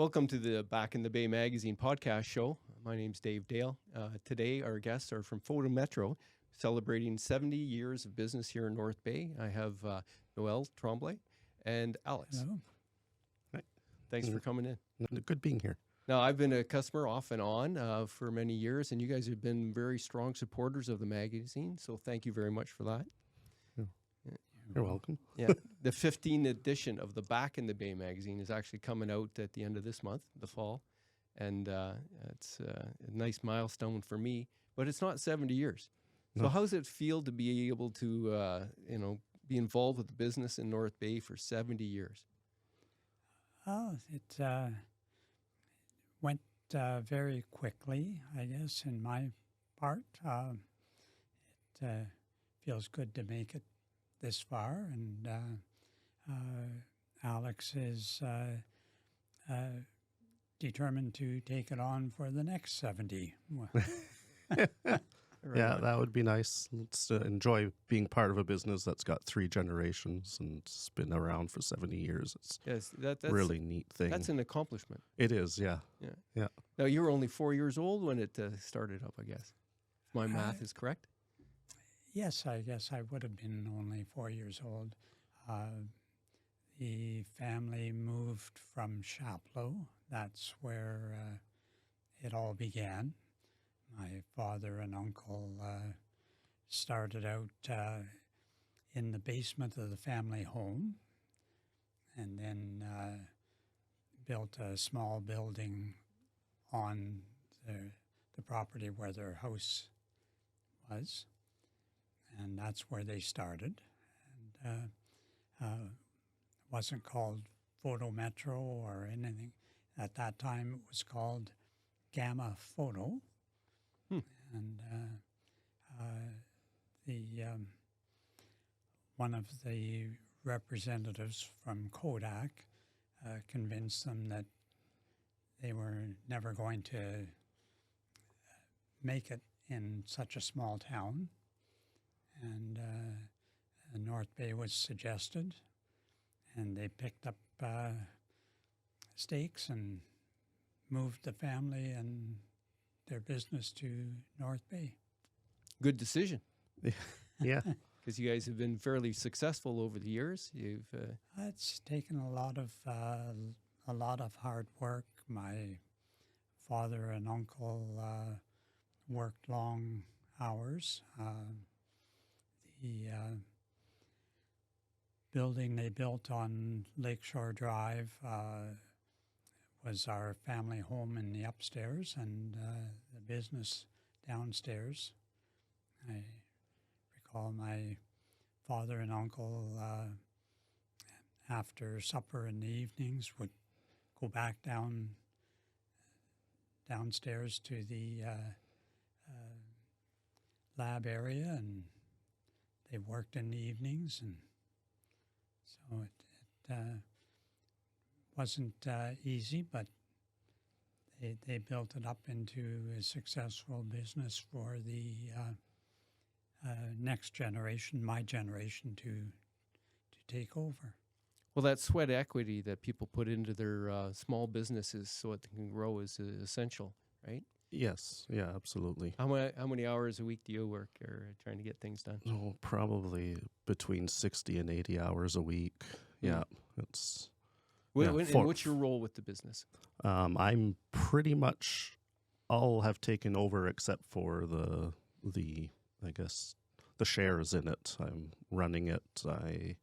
Welcome to the Back in the Bay Magazine podcast show. My name's Dave Dale. Today, our guests are from Photo Metro, celebrating 70 years of business here in North Bay. I have Noel, Tremblay, and Alex. Hello. Thanks for coming in. Good being here. Now, I've been a customer off and on for many years, and you guys have been very strong supporters of the magazine, so thank you very much for that. You're welcome. Yeah, the 15th edition of the Back in the Bay magazine is actually coming out at the end of this month, the fall, and it's a nice milestone for me. But it's not 70 years. So how does it feel to be able to, be involved with the business in North Bay for 70 years? Oh, it went very quickly, I guess, in my part. It feels good to make it this far, and Alex is determined to take it on for the next 70. Yeah, that would be nice. Let's enjoy being part of a business that's got 3 generations and it's been around for 70 years. It's that's really neat thing. That's an accomplishment. It is, yeah. Yeah. Now, you were only 4 years old when it started up, I guess. If my math is correct. Yes, I guess I would have been only 4 years old. The family moved from Chapleau. That's where it all began. My father and uncle started out in the basement of the family home and then built a small building on the property where their house was. And that's where they started. And wasn't called Photo Metro or anything. At that time, it was called Gamma Photo. And one of the representatives from Kodak convinced them that they were never going to make it in such a small town. And North Bay was suggested, and they picked up stakes and moved the family and their business to North Bay. Good decision. Yeah. Because you guys have been fairly successful over the years. It's taken a lot of hard work. My father and uncle worked long hours. The building they built on Lakeshore Drive was our family home in the upstairs and the business downstairs. I recall my father and uncle after supper in the evenings would go back downstairs to the lab area, and they worked in the evenings, and so it wasn't easy, but they built it up into a successful business for the next generation, my generation, to take over. Well, that sweat equity that people put into their small businesses so it can grow is essential, right? Yes, yeah, absolutely. How many hours a week do you work or trying to get things done? Oh, probably between 60 and 80 hours a week. Yeah, it's... And what's your role with the business? I'm pretty much all have taken over except for the I guess the shares in it. I'm running it. I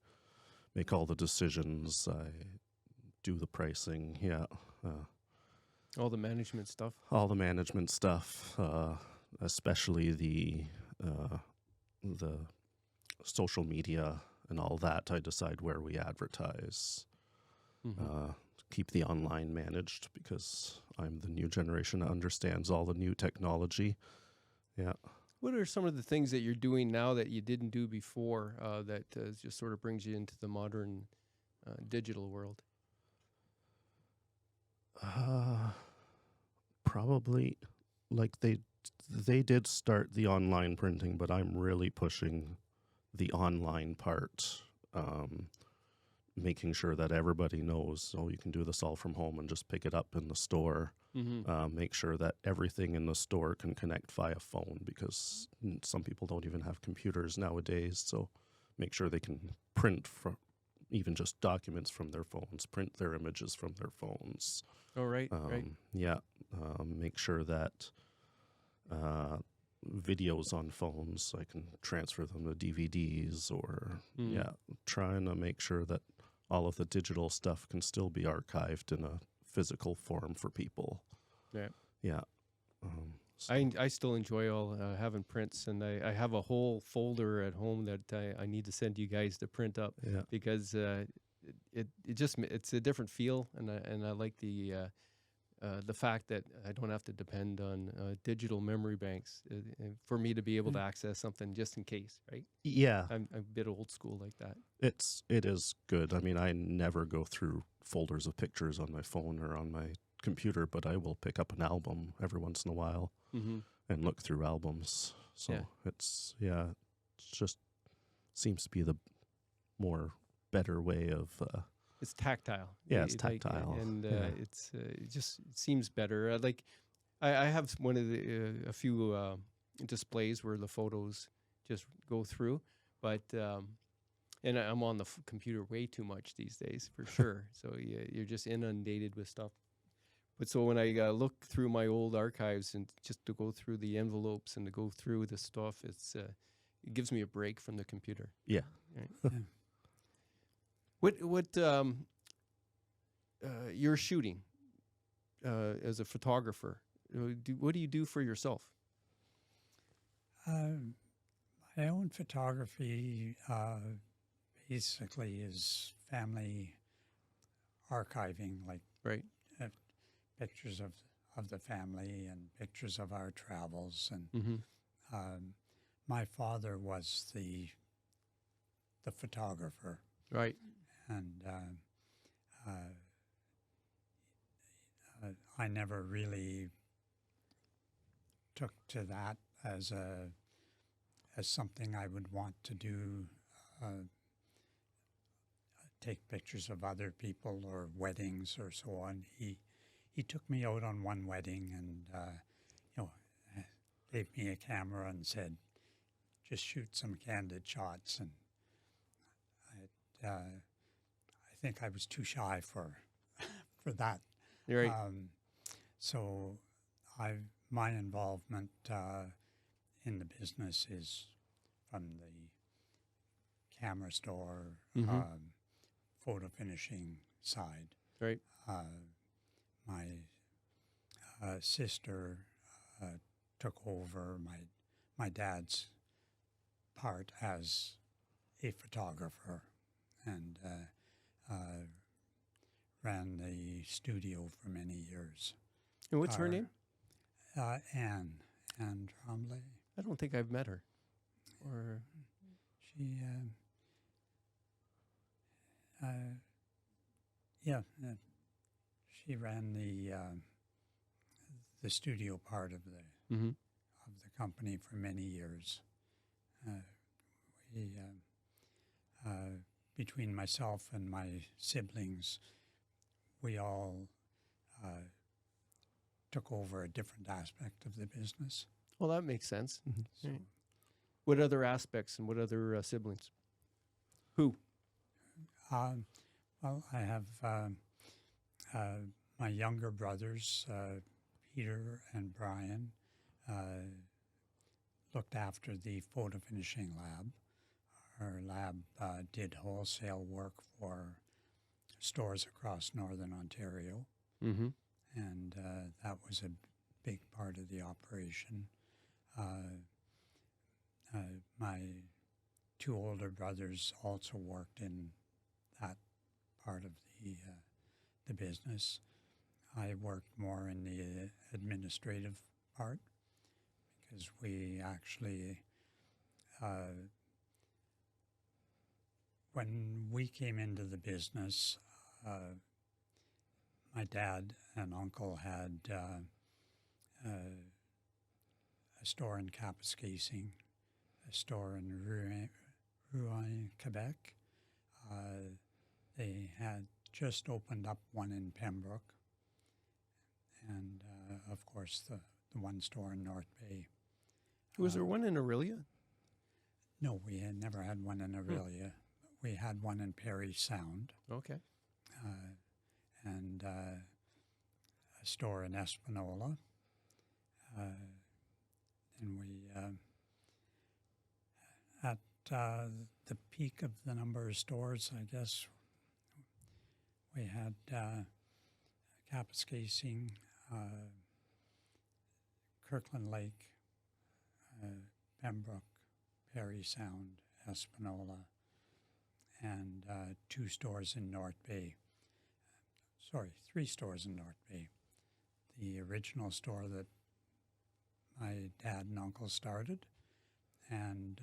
make all the decisions. I do the pricing. Yeah. All the management stuff. All the management stuff, especially the social media and all that. I decide where we advertise. Keep the online managed because I'm the new generation that understands all the new technology. Yeah. What are some of the things that you're doing now that you didn't do before that just sort of brings you into the modern digital world? Probably like they did start the online printing, but I'm really pushing the online part. making sure that everybody knows, oh, you can do this all from home and just pick it up in the store. Make sure that everything in the store can connect via phone, because some people don't even have computers nowadays. So make sure they can print from even just documents from their phones, print their images from their phones. Oh, right, right. Yeah. Make sure that videos on phones, I can transfer them to DVDs, or trying to make sure that all of the digital stuff can still be archived in a physical form for people. Yeah. Yeah. I still enjoy all having prints, and I have a whole folder at home that I need to send you guys to print up, because it's a different feel, and I like the fact that I don't have to depend on digital memory banks for me to be able to access something just in case, right? Yeah. I'm a bit old school like that. It is good. I mean, I never go through folders of pictures on my phone or on my computer, but I will pick up an album every once in a while and look through albums. So it's just seems to be the more better way of it's tactile. Yeah, it's tactile, and it just seems better. I have one of a few displays where the photos just go through, but and I'm on the computer way too much these days, for sure. So you're just inundated with stuff. But so when I look through my old archives and just to go through the envelopes and to go through the stuff, it gives me a break from the computer. Yeah. Right? What you're shooting as a photographer? What do you do for yourself? My own photography basically is family archiving, like pictures of the family and pictures of our travels. And my father was the photographer. Right. And I never really took to that as something I would want to do, take pictures of other people or weddings or so on. He took me out on one wedding and gave me a camera and said, just shoot some candid shots. And I think I was too shy for that. You're right. So my involvement in the business is from the camera store, photo finishing side. Right. My sister took over my dad's part as a photographer and ran the studio for many years. And what's her name? Anne Tremblay. I don't think I've met her. Or she ran the studio part of the company for many years. Between myself and my siblings, we all took over a different aspect of the business. Well, that makes sense. So, Right. What other aspects and what other siblings? Who? well, I have my younger brothers, Peter and Brian, looked after the photo finishing lab. Our lab did wholesale work for stores across northern Ontario, and that was a big part of the operation. My two older brothers also worked in that part of the business. I worked more in the administrative part because we actually, when we came into the business, my dad and uncle had a store in Kapuskasing, a store in Rouen, Quebec. they had just opened up one in Pembroke, and of course the one store in North Bay. Was there one in Aurelia? No, we had never had one in Aurelia. We had one in Perry Sound, Okay. and a store in Espanola. And we, at the peak of the number of stores, I guess, we had Kapuskasing, Kirkland Lake, Pembroke, Perry Sound, Espanola, and 2 stores in North Bay. Sorry, 3 stores in North Bay. The original store that my dad and uncle started, and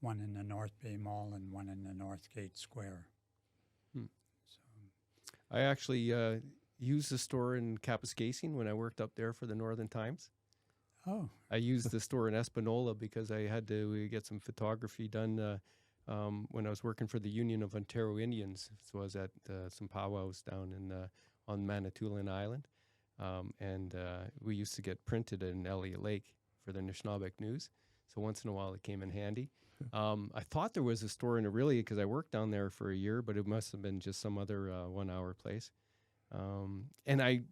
one in the North Bay Mall and one in the Northgate Square. So, I actually used the store in Kapuskasing when I worked up there for the Northern Times. oh, I used the store in Espanola because I had to get some photography done when I was working for the Union of Ontario Indians. So I was at some powwows down in on Manitoulin Island, and we used to get printed in Elliott Lake for the Nishnawbek News. So once in a while it came in handy. I thought there was a store in Aurelia because I worked down there for a year, but it must have been just some other 1-hour place. And I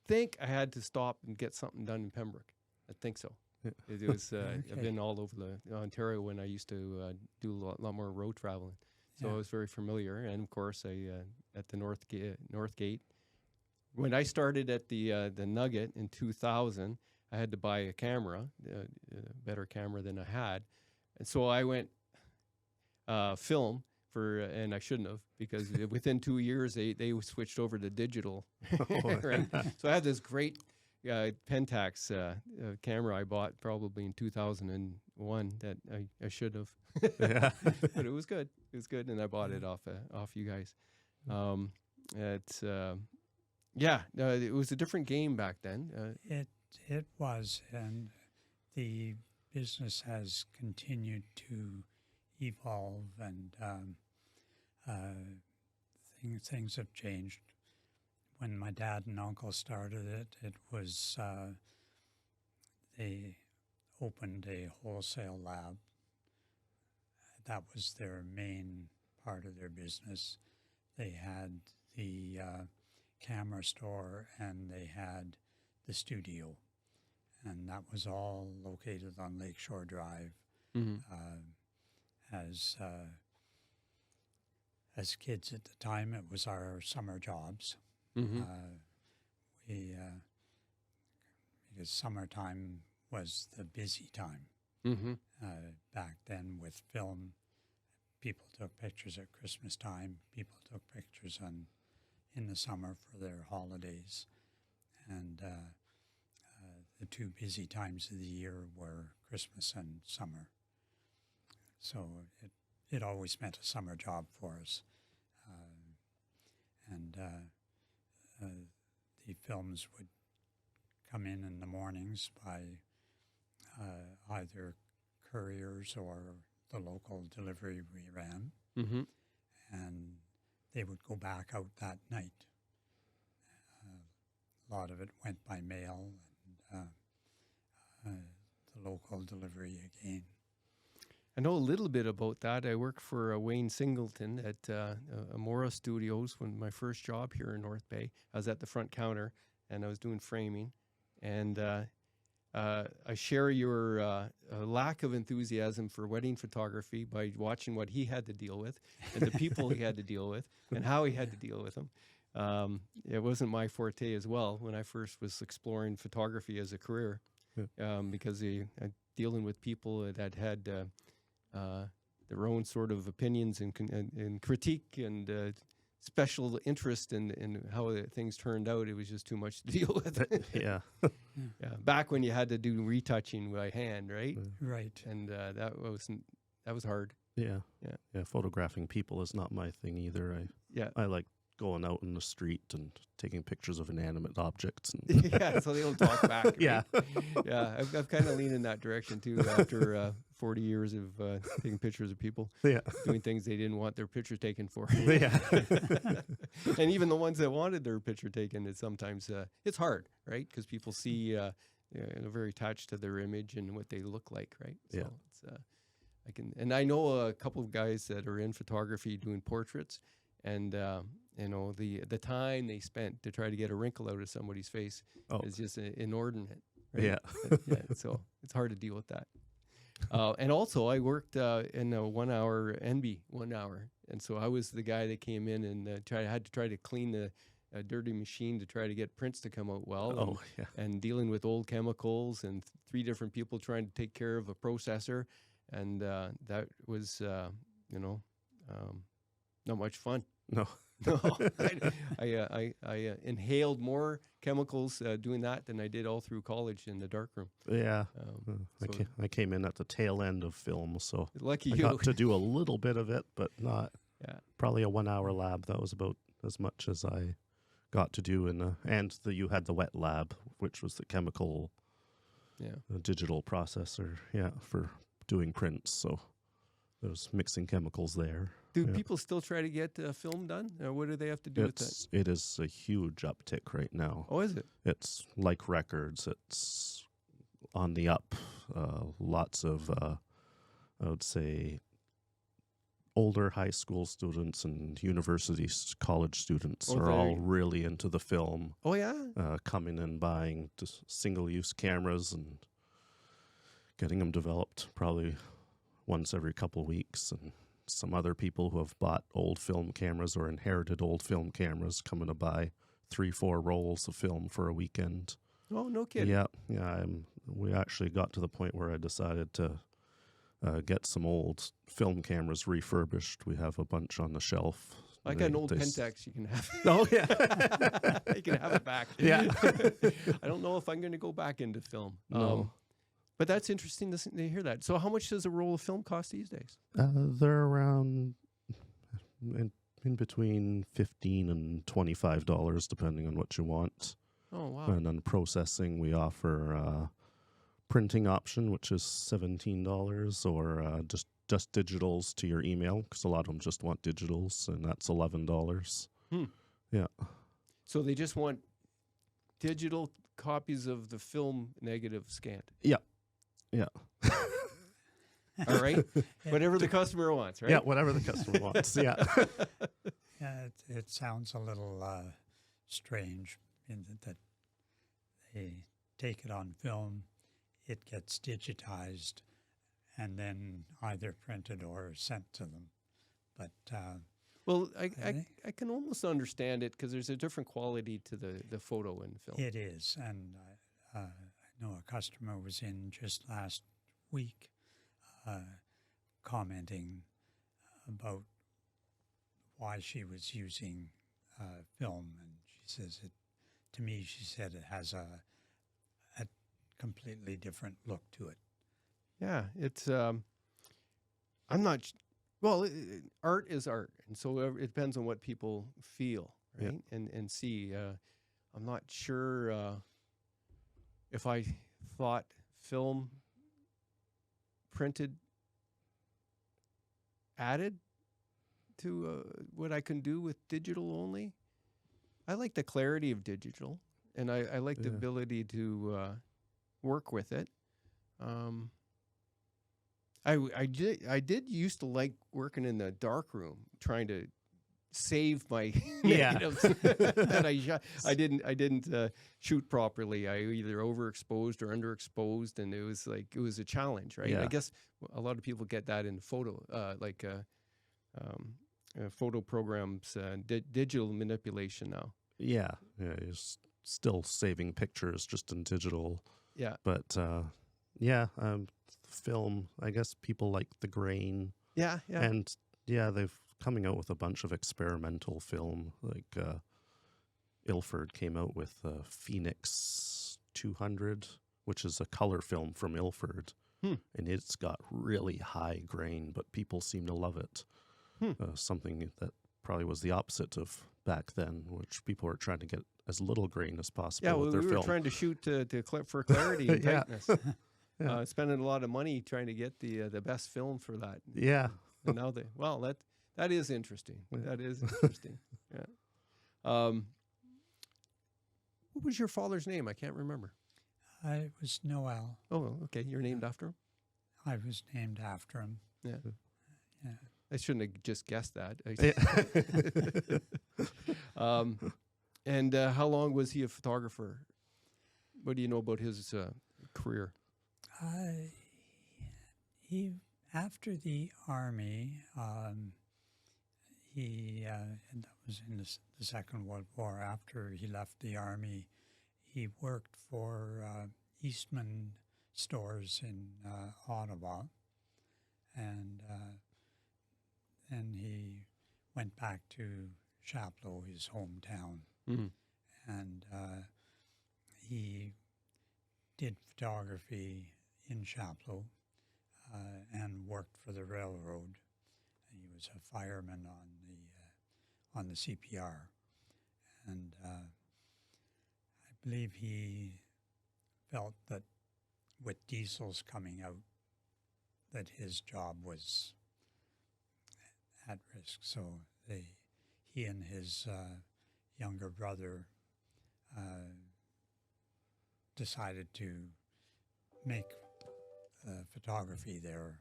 think I had to stop and get something done in Pembroke. I think so. It was I've been all over the Ontario when I used to do a lot more road traveling, so I was very familiar. And of course, I at the Northgate. When I started at the Nugget in 2000, I had to buy a camera, a better camera than I had, and so I went film. And I shouldn't have, because within 2 years they switched over to digital. Right? So I had this great Pentax camera I bought probably in 2001 that I should have, but it was good. It was good, and I bought it off you guys. It was a different game back then. it was, and the business has continued to evolve, and things have changed. When my dad and uncle started it was they opened a wholesale lab. That was their main part of their business. They had the camera store, and they had the studio, and that was all located on Lakeshore Drive. As kids at the time, it was our summer jobs. Because summertime was the busy time. Back then with film, people took pictures at Christmas time. People took pictures in the summer for their holidays. And the 2 busy times of the year were Christmas and summer. So it always meant a summer job for us. The films would come in the mornings by either couriers or the local delivery we ran, and they would go back out that night. A lot of it went by mail, and the local delivery again. I know a little bit about that. I worked for Wayne Singleton at Amora Studios when my first job here in North Bay. I was at the front counter, and I was doing framing. And I share your lack of enthusiasm for wedding photography by watching what he had to deal with, and the people he had to deal with, and how he had to deal with them. It wasn't my forte as well when I first was exploring photography as a career, because dealing with people that had their own sort of opinions and critique and special interest in how things turned out. It was just too much to deal with. Yeah. Back when you had to do retouching by hand, right? Right. And that was hard. Yeah. Photographing people is not my thing either. I like going out in the street and taking pictures of inanimate objects. And So they don't talk back. Right? Yeah. I've kind of leaned in that direction too after 40 years of taking pictures of people Yeah. doing things they didn't want their pictures taken for. Yeah. And even the ones that wanted their picture taken, it's sometimes it's hard, right? Because people see they're very attached to their image and what they look like, right? So Yeah. it's, I know a couple of guys that are in photography doing portraits, and the time they spent to try to get a wrinkle out of somebody's face is just inordinate. Right? Yeah. So it's hard to deal with that. And also, I worked in a 1 hour NB 1 hour, and so I was the guy that came in and had to try to clean the dirty machine to try to get prints to come out well. And dealing with old chemicals and 3 different people trying to take care of a processor, and that was not much fun. No. No, I inhaled more chemicals doing that than I did all through college in the darkroom. Yeah. I came in at the tail end of film, so lucky I you. got to do a little bit of it, but not probably a 1 hour lab. That was about as much as I got to do you had the wet lab, which was the chemical digital processor, for doing prints. So there was mixing chemicals there. Do people still try to get film done? Or what do they have to do with that? It is a huge uptick right now. Oh, is it? It's like records. It's on the up. Lots of, I would say, older high school students and college students are all really into the film. Oh, yeah? Coming and buying just single-use cameras and getting them developed probably once every couple of weeks, and some other people who have bought old film cameras or inherited old film cameras coming to buy 3-4 rolls of film for a weekend. Oh, no kidding. Yeah. We actually got to the point where I decided to get some old film cameras refurbished. We have a bunch on the shelf. I got an old Pentax you can have. Oh, yeah. You can have it back. Yeah. I don't know if I'm going to go back into film. No. But that's interesting to hear that. So how much does a roll of film cost these days? They're around in between $15 and $25, depending on what you want. Oh, wow. And on processing, we offer printing option, which is $17, or just digitals to your email, because a lot of them just want digitals, and that's $11. Yeah. So they just want digital copies of the film negative scanned. Yeah. All right. Whatever the customer wants, right? Yeah, whatever the customer wants. Yeah. Yeah, it sounds a little strange in that they take it on film, it gets digitized, and then either printed or sent to them. But well, I can almost understand it because there's a different quality to the photo in film. It is, and I know a customer was in just last week commenting about why she was using film, and she says to me, she said it has a completely different look to it. Yeah, it's I'm not. Well, art is art, and so it depends on what people feel, right? Yeah. And see. I'm not sure if I thought film printed added to what I can do with digital only. I like the clarity of digital, and I like the ability to work with it. I did used to like working in the dark room, trying to save my negatives that I didn't shoot properly. I either overexposed or underexposed, and it was a challenge, right? Yeah. I guess a lot of people get that in photo, photo programs, digital manipulation now. Yeah, you're still saving pictures just in digital. Yeah, but film, I guess people like the grain. Yeah. And they've coming out with a bunch of experimental film. Like Ilford came out with Phoenix 200, which is a color film from Ilford. And it's got really high grain, but people seem to love it. Something that probably was the opposite of back then, which people were trying to get as little grain as possible with their we film. were trying to shoot for clarity and tightness. Yeah. spending a lot of money trying to get the best film for that. Yeah. And now that is interesting. Yeah. That is interesting. Yeah. What was your father's name? I can't remember. It was Noel. Oh, okay. You're named after him? I was named after him. Yeah. Yeah. I shouldn't have just guessed that. Yeah. And how long was he a photographer? What do you know about his career? He after the army, and that was in the Second World War. After he left the army, he worked for Eastman stores in Ottawa, and he went back to Chapleau, his hometown, and he did photography in Chapleau and worked for the railroad. He was a fireman on the CPR, and I believe he felt that with diesels coming out, that his job was at risk. So he and his younger brother decided to make photography their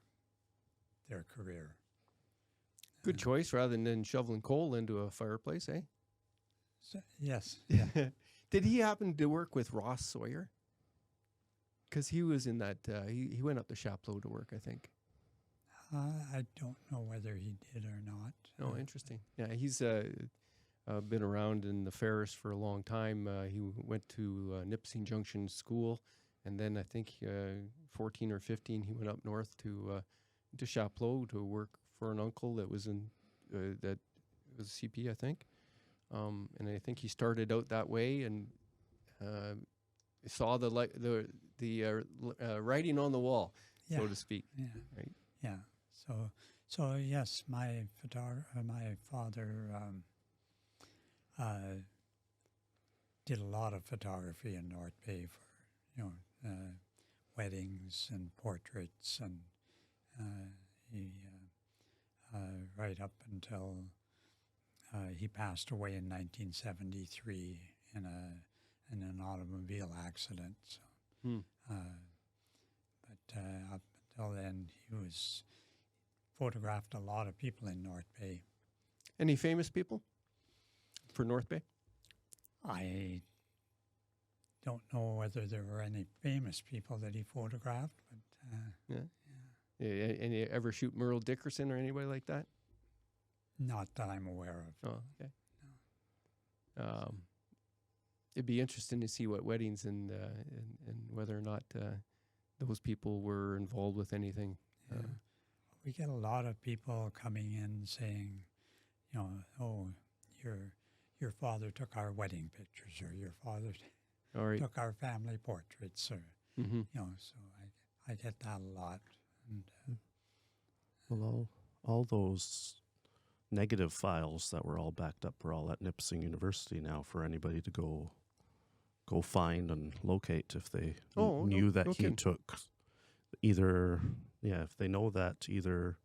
career. Good choice rather than shoveling coal into a fireplace, eh? So, yes. Yeah. Did he happen to work with Ross Sawyer? Because he was in that, he went up to Chapleau to work, I think. I don't know whether he did or not. Oh, interesting. Yeah, he's been around in the Ferris for a long time. He went to Nipissing Junction School, and then I think 14 or 15 he went up north to Chapleau to work for an uncle that was that was CP, I think. And I think he started out that way and saw the writing on the wall, Yeah. so to speak. Yeah. Right. Yeah. So yes, my father did a lot of photography in North Bay for weddings and portraits, and he right up until he passed away in 1973 in an automobile accident. So, but up until then, he photographed a lot of people in North Bay. Any famous people for North Bay? I don't know whether there were any famous people that he photographed, but Yeah, and you ever shoot Merle Dickerson or anybody like that? not that I'm aware of. Oh, okay. No. It'd be interesting to see what weddings and whether or not those people were involved with anything. Yeah. We get a lot of people coming in saying, oh, your father took our wedding pictures, or your father All right. took our family portraits, or so I get that a lot. And Well, all those negative files that were all backed up are all at Nipissing University now for anybody to go find and locate if they knew that he took either, if they know that either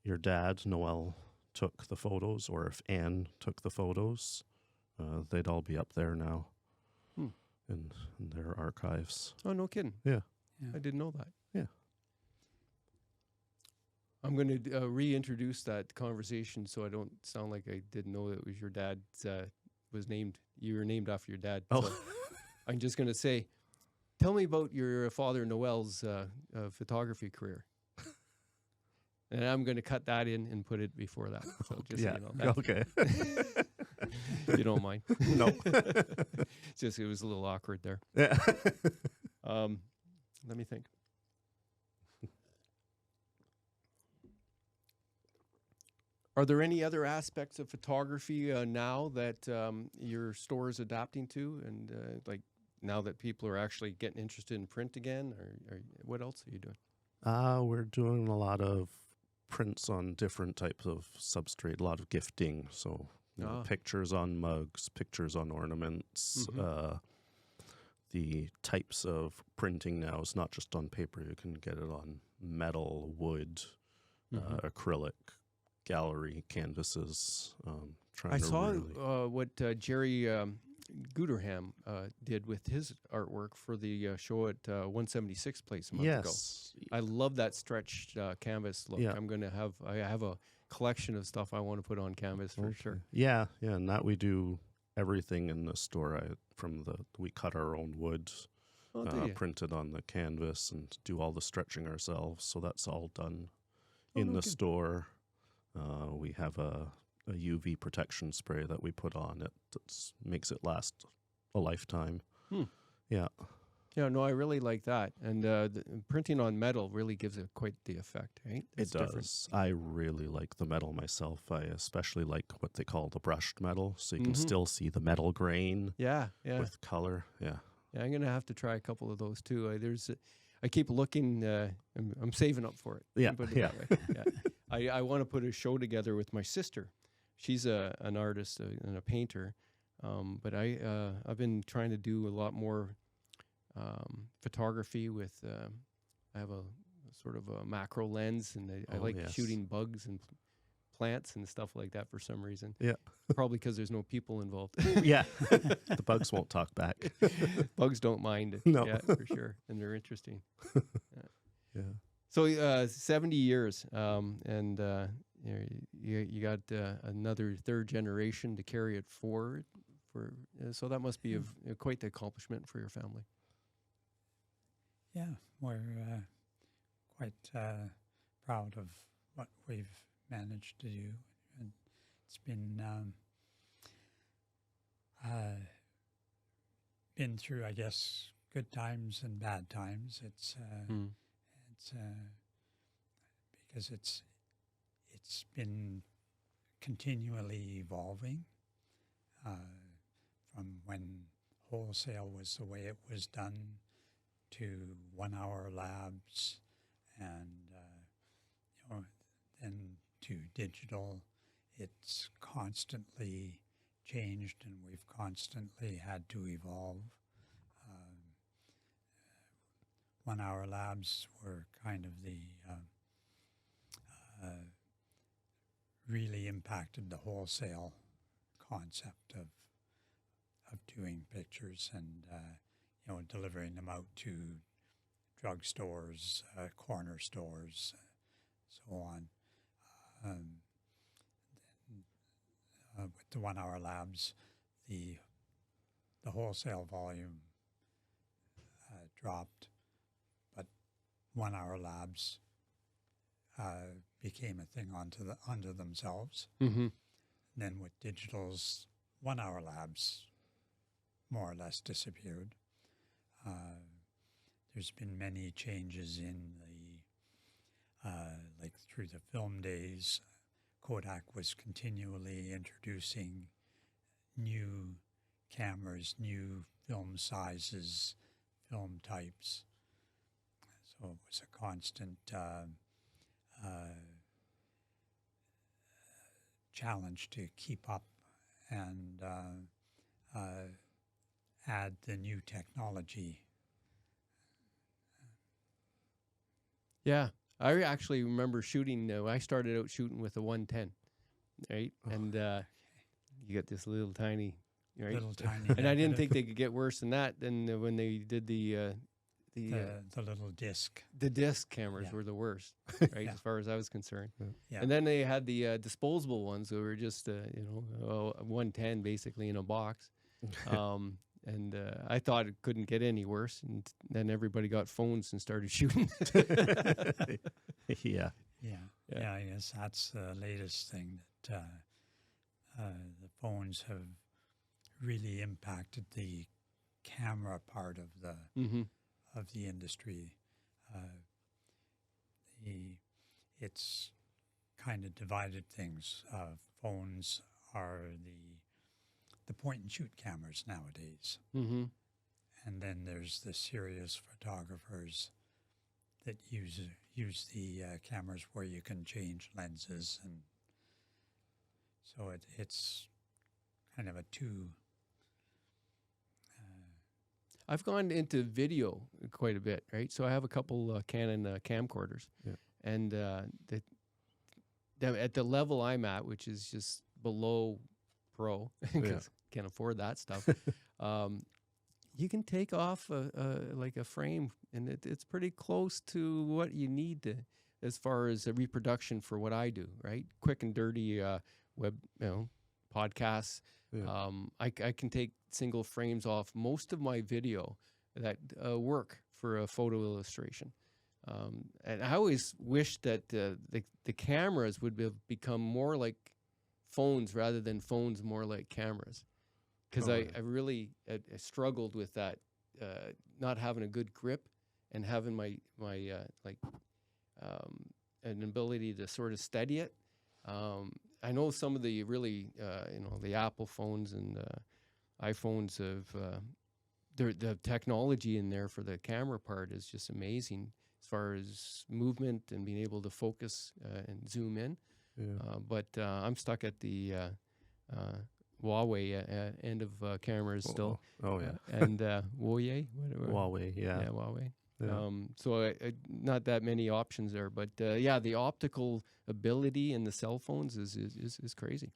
your dad, Noel, took the photos, or if Anne took the photos, they'd all be up there now in their archives. Oh, no kidding. Yeah. I didn't know that. Yeah. I'm going to reintroduce that conversation so I don't sound like I didn't know it was your dad. You were named after your dad. Oh. So I'm just going to say, tell me about your father Noel's photography career. And I'm going to cut that in and put it before that. So just so you know that. Okay. If you don't mind. No. It was a little awkward there. Yeah. Let me think. Are there any other aspects of photography now that your store is adapting to, and like now that people are actually getting interested in print again, or what else are you doing? We're doing a lot of prints on different types of substrate, a lot of gifting. So pictures on mugs, pictures on ornaments. the types of printing now is not just on paper. You can get it on metal, wood, acrylic, gallery, canvases. I saw what Jerry Guterham did with his artwork for the show at 176 Place a month ago. I love that stretched canvas look. Yeah. I have a collection of stuff I want to put on canvas for sure. Yeah, and that we do everything in the store. We cut our own wood, print it on the canvas, and do all the stretching ourselves. So that's all done in the store. We have a UV protection spray that we put on it that makes it last a lifetime. Yeah. Yeah, no, I really like that. And the printing on metal really gives it quite the effect, right? It does. I really like the metal myself. I especially like what they call the brushed metal, so you can still see the metal grain with color. Yeah. Yeah, I'm going to have to try a couple of those too. I keep looking. I'm saving up for it. Yeah, put it that way. Yeah. I want to put a show together with my sister. She's an artist and a painter, but I've been trying to do a lot more photography with. I have a sort of a macro lens, and I like shooting bugs and plants and stuff like that for some reason. Yeah, probably because there's no people involved. Yeah, the bugs won't talk back. Bugs don't mind it. No, yeah, for sure, and they're interesting. Yeah. So 70 years, and you got another third generation to carry it forward. So that must be quite the accomplishment for your family. Yeah, we're quite proud of what we've managed to do, and it's been through, I guess, good times and bad times. It's because it's been continually evolving from when wholesale was the way it was done to 1 hour labs, and then to digital. It's constantly changed, and we've constantly had to evolve. 1 hour labs were kind of the really impacted the wholesale concept of doing pictures and delivering them out to drugstores, corner stores, so on. With the 1 hour labs, the wholesale volume dropped, but 1 hour labs became a thing unto themselves. Mm-hmm. Then with digital's 1 hour labs more or less disappeared. There's been many changes in like through the film days. Kodak was continually introducing new cameras, new film sizes, film types. So it was a constant challenge to keep up and add the new technology. Yeah, I actually remember shooting. I started out shooting with a 110, right? And you get this little tiny, right? Little tiny. And I didn't think they could get worse than that. Then when they did the little disc. The disc cameras were the worst, right? As far as I was concerned. Yeah. And then they had the disposable ones that were just 110 basically in a box. And I thought it couldn't get any worse. And then everybody got phones and started shooting. Yeah. I guess that's the latest thing that the phones have really impacted the camera part of the industry. It's kind of divided things. Phones are the point-and-shoot cameras nowadays. Mm-hmm. And then there's the serious photographers that use the cameras where you can change lenses, and so it's kind of a two. I've gone into video quite a bit, right? So I have a couple Canon camcorders, and at the level I'm at, which is just below pro, because can't afford that stuff. You can take off like a frame, and it's pretty close to what you need to, as far as a reproduction for what I do, right? Quick and dirty web, podcasts. Yeah. I can take single frames off most of my video that work for a photo illustration. And I always wish that the cameras would become more like phones rather than phones more like cameras. Because I really struggled with that, not having a good grip and having my an ability to sort of steady it. I know some of the really, the Apple phones and iPhones have the technology in there for the camera part is just amazing as far as movement and being able to focus and zoom in. Yeah. But I'm stuck at the Huawei end of cameras still. Oh yeah. And Huawei? Huawei, yeah. Yeah, Huawei. Yeah. So not that many options there, but the optical ability in the cell phones is crazy.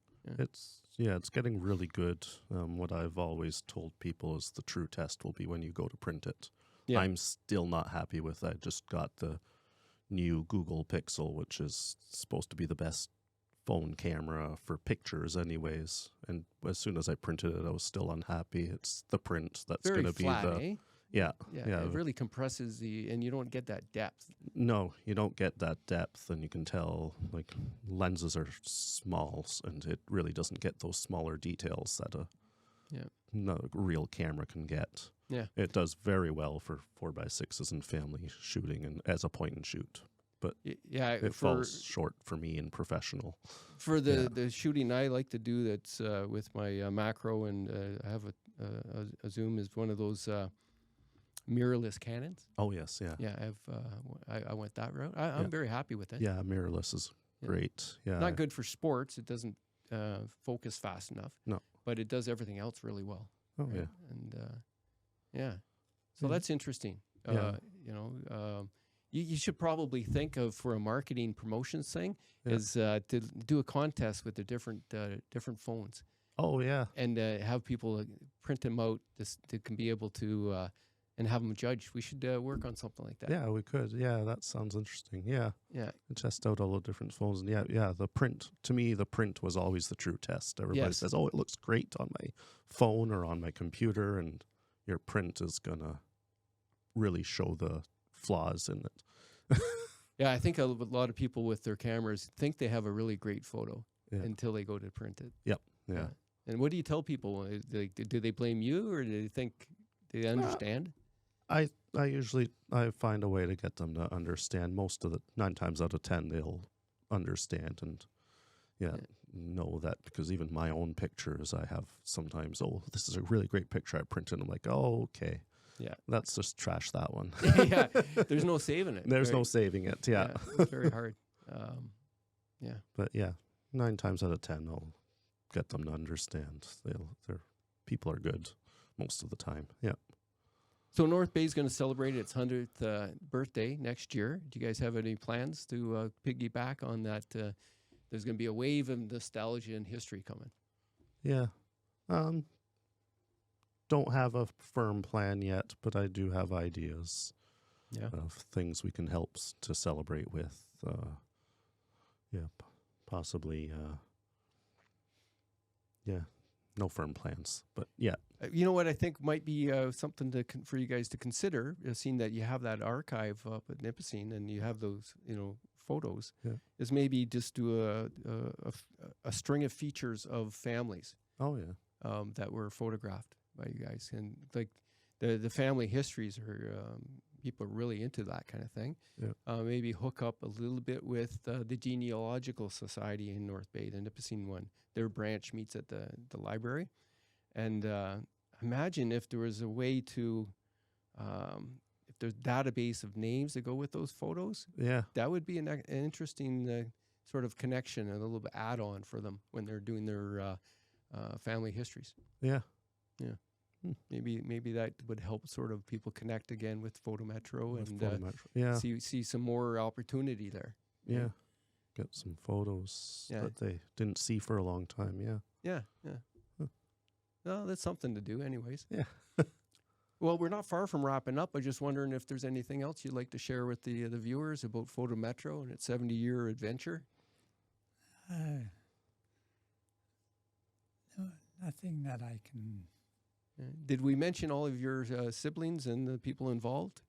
Yeah. It's getting really good. What I've always told people is the true test will be when you go to print it. Yeah. I'm still not happy with that. I just got the new Google Pixel, which is supposed to be the best phone camera for pictures anyways. And as soon as I printed it, I was still unhappy. It's the print that's going to be flat, the... eh? Yeah. It really compresses and you don't get that depth. No, you don't get that depth, and you can tell, like, lenses are small, and it really doesn't get those smaller details that a real camera can get. Yeah. It does very well for 4x6s and family shooting and as a point and shoot. But it falls short for me in professional. For the shooting I like to do that's with my macro, and I have a zoom, is one of those mirrorless Canons. Oh yes, yeah. Yeah, I went that route. I'm very happy with it. Yeah, mirrorless is great. Yeah. Not good for sports. It doesn't focus fast enough. No. But it does everything else really well. Oh right? yeah. And so that's interesting. Yeah. You should probably think of, for a marketing promotions thing, is to do a contest with the different phones. Oh yeah. And have people print them out to can be able to and have them judged. We should work on something like that. Yeah, we could. Yeah, that sounds interesting. Yeah. Yeah. And test out all the different phones. And the print, to me, the print was always the true test. Everybody says, oh, it looks great on my phone or on my computer, and your print is going to really show the flaws in it. Yeah, I think a lot of people with their cameras think they have a really great photo until they go to print it. Yep. Yeah. And what do you tell people? Do they blame you, or do they think they understand? I find a way to get them to understand. 9 times out of 10 they'll understand and know that, because even my own pictures, I have sometimes, this is a really great picture I printed. I'm like, oh, okay. Yeah. Let's just trash that one. Yeah. There's no saving it. There's no saving it. Yeah. It's very hard. But 9 times out of 10 I'll get them to understand. People are good most of the time. Yeah. So North Bay is going to celebrate its 100th birthday next year. Do you guys have any plans to piggyback on that? There's going to be a wave of nostalgia and history coming. Yeah. Don't have a firm plan yet, but I do have ideas of things we can help to celebrate with. Possibly. No firm plans, but yeah. You know what I think might be something for you guys to consider, seeing that you have that archive up at Nipissing and you have those, photos, is maybe just do a string of features of families. Oh yeah. That were photographed by you guys, and like the family histories are people are really into that kind of thing. Yeah. Maybe hook up a little bit with the Genealogical Society in North Bay, the Nipissing one. Their branch meets at the library, and imagine if there was a way to, if there's a database of names that go with those photos. Yeah, that would be an interesting sort of connection, and a little bit add-on for them when they're doing their family histories. Yeah, Maybe that would help sort of people connect again with Photometro With and Photometro. Yeah, see some more opportunity there. yeah. Get some photos Yeah. that they didn't see for a long time. Yeah. Yeah. Huh. Well, that's something to do, anyways. Yeah. Well, we're not far from wrapping up. I'm just wondering if there's anything else you'd like to share with the viewers about Photometro and its 70-year adventure. No, nothing that I can. Did we mention all of your siblings and the people involved?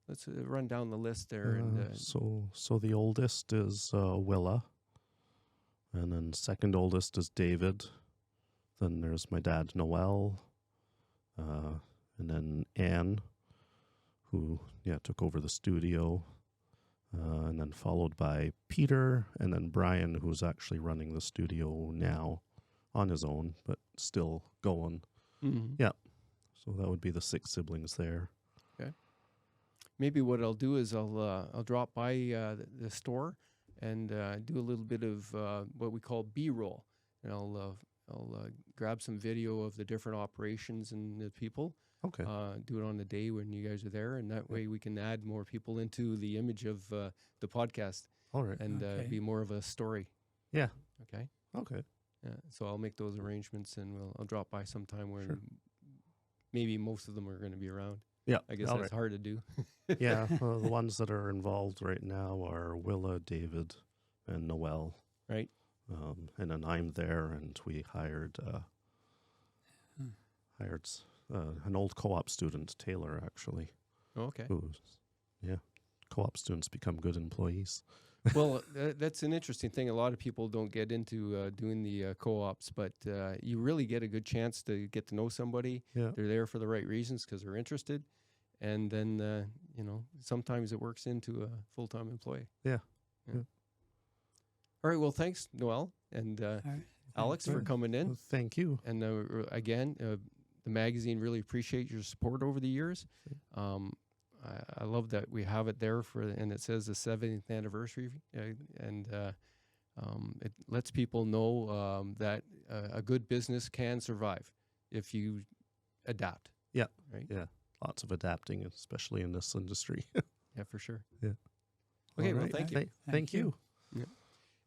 Let's run down the list there. So the oldest is Willa, and then second oldest is David. Then there's my dad, Noel, and then Anne, who took over the studio, and then followed by Peter, and then Brian, who's actually running the studio now on his own, but still going. Mhm. Yeah. So that would be the 6 siblings there. Maybe what I'll do is I'll drop by the store and do a little bit of what we call B-roll, and I'll grab some video of the different operations and the people. Okay. Do it on the day when you guys are there, and that way we can add more people into the image of the podcast All right. and Okay. be more of a story. Yeah. Okay. Okay. Yeah. So I'll make those arrangements, and I'll drop by sometime where Sure. maybe most of them are going to be around. Yeah. I guess all that's right. hard to do. Yeah, the ones that are involved right now are Willa, David, and Noel. Right. And then I'm there, and we hired an old co-op student, Taylor, actually. Okay. Co-op students become good employees. Well, that's an interesting thing. A lot of people don't get into doing the co-ops, but you really get a good chance to get to know somebody. Yeah. They're there for the right reasons because they're interested. And then, sometimes it works into a full-time employee. Yeah. All right. Well, thanks, Noel and All right. Alex, Thank for you. coming in. Well, thank you. And again, the magazine really appreciate your support over the years. I love that we have it there and it says the 70th anniversary, and it lets people know that a good business can survive if you adapt. Yeah. Right. Yeah. Lots of adapting, especially in this industry. Yeah, for sure. Yeah. Okay. All Well, right. thank you. Thank you.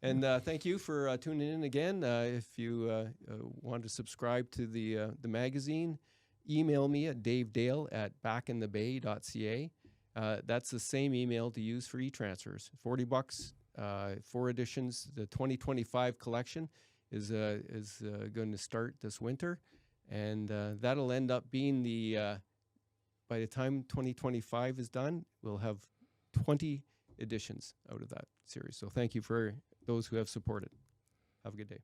And thank you for tuning in again. If you want to subscribe to the magazine, email me at davedale@backinthebay.ca. That's the same email to use for e-transfers. $40, 4 editions. The 2025 collection is going to start this winter, and that'll end up being by the time 2025 is done, we'll have 20 editions out of that series. So thank you for those who have supported. Have a good day.